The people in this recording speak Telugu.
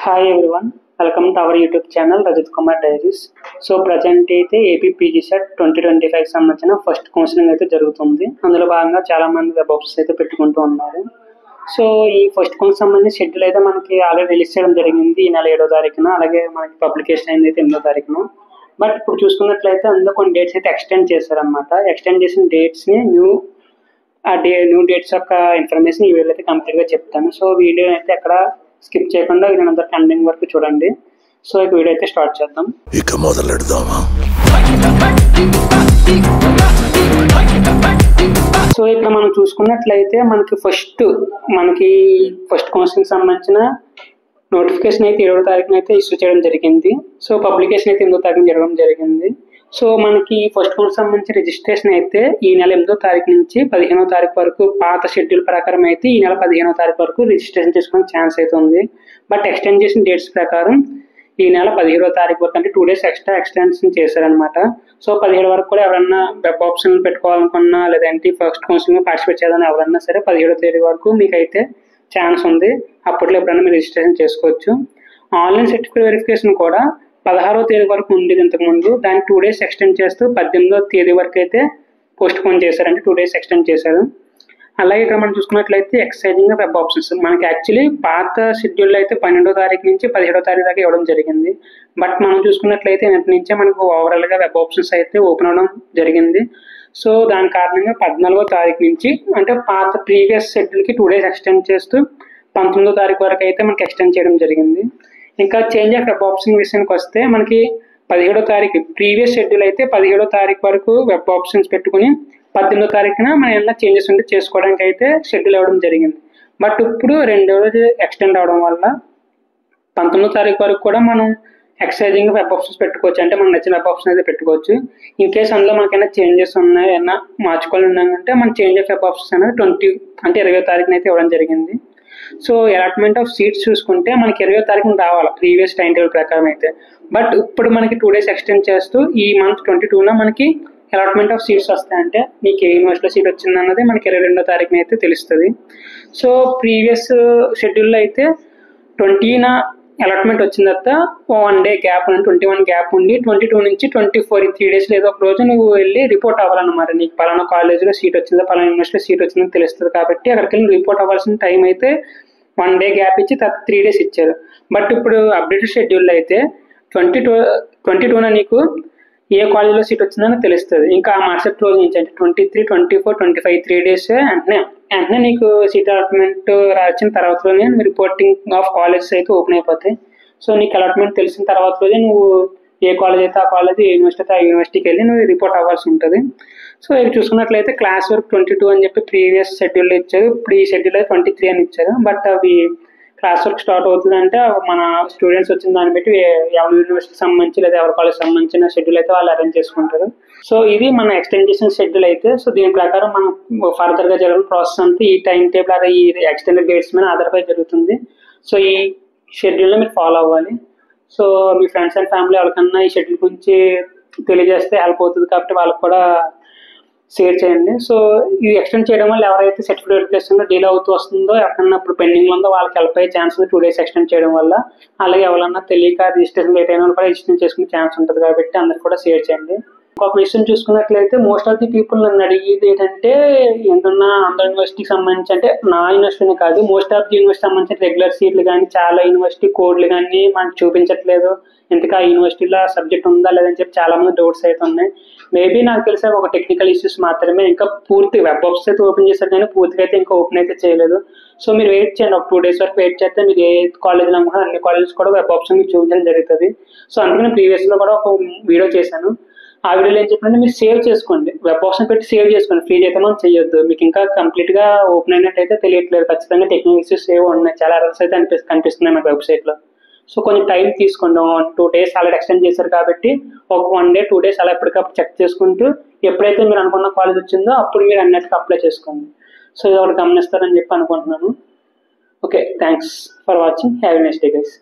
Hi everyone, welcome to our YouTube channel Rajat Kumar Diaries. So present అయితే ఏపీ పీజీ సెట్ 2025 సంబంధించిన ఫస్ట్ కౌన్సిలింగ్ అయితే జరుగుతుంది. అందులో భాగంగా చాలా మంది వెబ్ ఆప్షన్స్ అయితే పెట్టుకుంటూ ఉన్నారు. సో ఈ ఫస్ట్ కౌన్సిలింగ్ సంబంధించిన షెడ్యూల్ అయితే మనకి ఆల్రెడీ రిలీజ్ చేయడం జరిగింది ఈ నెల 7వ తారీఖున. అలాగే మనకి పబ్లికేషన్ అయింది అయితే 8వ తారీఖున. బట్ ఇప్పుడు చూసుకున్నట్లయితే అందులో కొన్ని డేట్స్ అయితే ఎక్స్టెండ్ చేశారనమాట. ఎక్స్టెండ్ చేసిన డేట్స్ని న్యూ డేట్స్ యొక్క ఇన్ఫర్మేషన్ ఈ వీడియో అయితే కంప్లీట్గా చెప్తాను. సో వీడియో అయితే ఎక్కడ స్కిప్ చేయకుండా వీళ్ళంతా ఎండింగ్ వరకు చూడండి. సో ఇక వీడియో అయితే స్టార్ట్ చేద్దాం. ఇక మొదలెడదామా? సో ఇక్కడ మనం చూసుకున్నట్లయితే మనకి ఫస్ట్ కౌన్సిలింగ్ సంబంధించిన నోటిఫికేషన్ అయితే 7వ తారీఖున అయితే ఇష్యూ చేయడం జరిగింది. సో పబ్లికేషన్ అయితే 8వ తారీఖున జరగడం జరిగింది. సో మనకి ఫస్ట్ కౌన్సిలింగ్ సంబంధించి రిజిస్ట్రేషన్ అయితే ఈ నెల 8వ తారీఖు నుంచి 15వ తారీఖు వరకు పాత షెడ్యూల్ ప్రకారం అయితే ఈ నెల 15వ తారీఖు వరకు రిజిస్ట్రేషన్ చేసుకునే ఛాన్స్ అయితే ఉంది. బట్ ఎక్స్టెండ్ చేసిన డేట్స్ ప్రకారం ఈ నెల 17వ తారీఖు వరకు అంటే 2 days ఎక్స్ట్రా ఎక్స్టెన్షన్ చేశారనమాట. సో 17 వరకు కూడా ఎవరన్నా వెబ్ ఆప్షన్ పెట్టుకోవాలనుకున్నా లేదంటే ఫస్ట్ కౌన్సిలింగ్ పార్టిసిపేట్ చేయాలని ఎవరన్నా సరే 17వ తేదీ వరకు మీకైతే ఛాన్స్ ఉంది. అప్పట్లో ఎప్పుడైనా మీరు రిజిస్ట్రేషన్ చేసుకోవచ్చు. ఆన్లైన్ సర్టిఫికేట్ వెరిఫికేషన్ కూడా 16వ తేదీ వరకు ఉండేది ఇంతకుముందు. దాన్ని 2 days ఎక్స్టెండ్ చేస్తూ 18వ తేదీ వరకు అయితే పోస్ట్ పోన్ చేశారు, అంటే 2 days ఎక్స్టెండ్ చేశారు. అలాగే ఇక్కడ మనం చూసుకున్నట్లయితే ఎక్సైజింగ్ వెబ్ ఆప్షన్స్ మనకి యాక్చువల్లీ పాత షెడ్యూల్ అయితే 12వ తారీఖు నుంచి 17వ తారీఖు దాకా ఇవ్వడం జరిగింది. బట్ మనం చూసుకున్నట్లయితే నిన్నటి నుంచే మనకు ఓవరాల్గా వెబ్ ఆప్షన్స్ అయితే ఓపెన్ అవ్వడం జరిగింది. సో దాని కారణంగా 14వ తారీఖు నుంచి అంటే పాత ప్రీవియస్ షెడ్యూల్కి 2 days ఎక్స్టెండ్ చేస్తూ 19వ తారీఖు వరకు అయితే మనకి ఎక్స్టెండ్ చేయడం జరిగింది. ఇంకా చేంజ్ ఆఫ్ వెబ్ ఆప్షన్ విషయానికి వస్తే మనకి 17వ తారీఖు ప్రీవియస్ షెడ్యూల్ అయితే 17వ తారీఖు వరకు వెబ్ ఆప్షన్స్ పెట్టుకుని 18వ తారీఖున మనం ఏమైనా చేంజెస్ ఉంటే చేసుకోవడానికి అయితే షెడ్యూల్ అవ్వడం జరిగింది. బట్ ఇప్పుడు 2వ రోజు ఎక్స్టెండ్ అవడం వల్ల 19వ తారీఖు వరకు కూడా మనం ఎక్సైజింగ్ వెబ్ ఆప్షన్స్ పెట్టుకోవచ్చు, అంటే మనకు నచ్చిన వెబ్ ఆప్షన్ అయితే పెట్టుకోవచ్చు. ఇన్ కేసు అందులో మనకైనా చేంజెస్ ఉన్నాయి ఏమైనా మార్చుకోవాలి ఉన్నాయంటే మన చేంజ్ ఆఫ్ వెబ్ ఆప్షన్స్ అనేది 20వ తారీఖున అయితే ఇవ్వడం జరిగింది. సో అలాట్మెంట్ ఆఫ్ సీట్స్ చూసుకుంటే మనకి 20వ తారీఖున రావాలి ప్రీవియస్ టైం టేబుల్ ప్రకారం అయితే. బట్ ఇప్పుడు మనకి 2 days ఎక్స్టెండ్ చేస్తూ ఈ మంత్ 22న మనకి అలాట్మెంట్ ఆఫ్ సీట్స్ వస్తాయంటే మీకు ఏ యూనివర్సిటీలో సీట్ వచ్చింది అన్నది మనకి 22వ తారీఖున అయితే తెలుస్తుంది. సో ప్రీవియస్ షెడ్యూల్లో అయితే 20న అలాట్మెంట్ వచ్చిన తర్వాత 1 day గ్యాప్ 21 గ్యాప్ ఉండి 22 నుంచి 24 ఈ 3 days ఏదో ఒక రోజు నువ్వు వెళ్ళి రిపోర్ట్ అవ్వాలన్నమాట. నీకు పలానా కాలేజీలో సీట్ వచ్చిందా పలానా యూనివర్సిటీలో సీట్ వచ్చిందని తెలుస్తుంది. కాబట్టి అక్కడికి వెళ్ళి రిపోర్ట్ అవ్వాల్సిన టైం అయితే 1 day గ్యాప్ ఇచ్చి 3 days ఇచ్చారు. బట్ ఇప్పుడు అప్డేటెడ్ షెడ్యూల్లో అయితే 22న నీకు ఏ కాలేజీలో సీట్ వచ్చిందని తెలుస్తుంది. ఇంకా ఆ మరుసటి రోజు నుంచి అంటే 23, 24, 25 3 days వెంటనే నీకు సీట్ అలాట్మెంట్ రాసిన తర్వాతలోనే రిపోర్టింగ్ ఆఫ్ కాలేజెస్ అయితే ఓపెన్ అయిపోతాయి. సో నీకు అలాట్మెంట్ తెలిసిన తర్వాత రోజే నువ్వు ఏ కాలేజ్ అయితే ఆ కాలేజ్, ఏ యూనివర్సిటీ అయితే ఆ యూనివర్సిటీకి వెళ్ళి నువ్వు రిపోర్ట్ అవ్వాల్సి ఉంటుంది. సో ఇది చూసుకున్నట్లయితే క్లాస్ వర్క్ 22 అని చెప్పి ప్రీవియస్ షెడ్యూల్లో ఇచ్చారు. ఇప్పుడు ఈ షెడ్యూల్ అయితే 23 అని ఇచ్చారు. బట్ అవి క్లాస్ వర్క్ స్టార్ట్ అవుతుందంటే మన స్టూడెంట్స్ వచ్చిన దాన్ని బట్టి ఎవరి యూనివర్సిటీకి సంబంధించి లేదా ఎవరి కాలేజ్ సంబంధించిన షెడ్యూల్ అయితే వాళ్ళు అరేంజ్ చేసుకుంటారు. సో ఇది మన ఎక్స్టెండ్ చేసిన షెడ్యూల్ అయితే. సో దీని ప్రకారం మనం ఫర్దర్గా జరిగిన ప్రాసెస్ అంతా ఈ టైం టేబుల్ అదే ఈ ఎక్స్టెండెడ్ డేట్స్ మీద ఆధారపడి జరుగుతుంది. సో ఈ షెడ్యూల్లో మీరు ఫాలో అవ్వాలి. So me friends and family ఎవరికన్నా ఈ షెడ్యూల్ గురించి తెలియజేస్తే హెల్ప్ అవుతుంది కాబట్టి వాళ్ళకి కూడా షేర్ చేయండి. సో ఇది ఎక్స్టెండ్ చేయడం వల్ల ఎవరైతే సర్టిఫికేట్ వెరిఫికేషన్ డిలే అవుతూ వస్తుందో ఎవరికన్నా ఇప్పుడు పెండింగ్ ఉందో వాళ్ళకి హెల్ప్ అయ్యే ఛాన్స్ ఉంది 2 days ఎక్స్టెండ్ చేయడం వల్ల. అలాగే ఎవరన్నా తెలియక రిజిస్ట్రేషన్ లేట్ అయినా కూడా రిజిస్ట్రేషన్ చేసుకునే ఛాన్స్ ఉంటుంది కాబట్టి అందరు కూడా షేర్ చేయండి. ఒక విషయం చూసుకున్నట్లయితే మోస్ట్ ఆఫ్ ది పీపుల్ నన్ను అడిగేది ఏంటంటే ఏంటన్నా అందరి యూనివర్సిటీకి సంబంధించి అంటే నా యూనివర్సిటీనే కాదు మోస్ట్ ఆఫ్ ది యూనివర్సిటీ సంబంధించిన రెగ్యులర్ సీట్లు కానీ చాలా యూనివర్సిటీ కోడ్లు కానీ మనకు చూపించట్లేదు. ఇంతకా ఆ యూనివర్సిటీలో సబ్జెక్ట్ ఉందా లేదని చెప్పి చాలా మంది డౌట్స్ అయితే ఉన్నాయి. మేబీ నాకు తెలిసే ఒక టెక్నికల్ ఇష్యూస్ మాత్రమే. ఇంకా పూర్తి వెబ్ ఆప్షన్స్ అయితే ఓపెన్ చేశారు కానీ పూర్తిగా అయితే ఇంకా ఓపెన్ అయితే చేయలేదు. సో మీరు వెయిట్ చేయండి, ఒక 2 days వరకు వెయిట్ చేస్తే మీరు ఏ కాలేజీలో అనుకుంటే అన్ని కాలేజెస్ కూడా వెబ్ ఆప్షన్ మీకు చూపించడం జరుగుతుంది. సో అందుకని ప్రీవియస్లో కూడా ఒక వీడియో చేశాను. ఆ వీడియోలో ఏం చెప్పంటే మీరు సేవ్ చేసుకోండి, వెబ్ ఆప్షన్ పెట్టి సేవ్ చేసుకోండి. ఫ్రీజ్ అయితే మనం చేయొద్దు. మీకు ఇంకా కంప్లీట్గా ఓపెన్ అయినట్టయితే తెలియట్లేదు. ఖచ్చితంగా టెక్నికల్ ఇష్యూస్ సేవ్ ఉన్నాయి, చాలా ఎర్రర్స్ అయితే కనిపిస్తున్నాయి మన వెబ్సైట్లో. సో కొంచెం టైం తీసుకోండి. 2 days ఆల్రెడీ ఎక్స్టెండ్ చేశారు కాబట్టి ఒక 1 day 2 days అలా ఎప్పటికప్పుడు చెక్ చేసుకుంటూ ఎప్పుడైతే మీరు అనుకున్న కాలేజ్ వచ్చిందో అప్పుడు మీరు అన్నిటికీ అప్లై చేసుకోండి. సో ఇది ఒకటి గమనిస్తారని చెప్పి అనుకుంటున్నాను. Okay, thanks for watching. Have a nice day guys.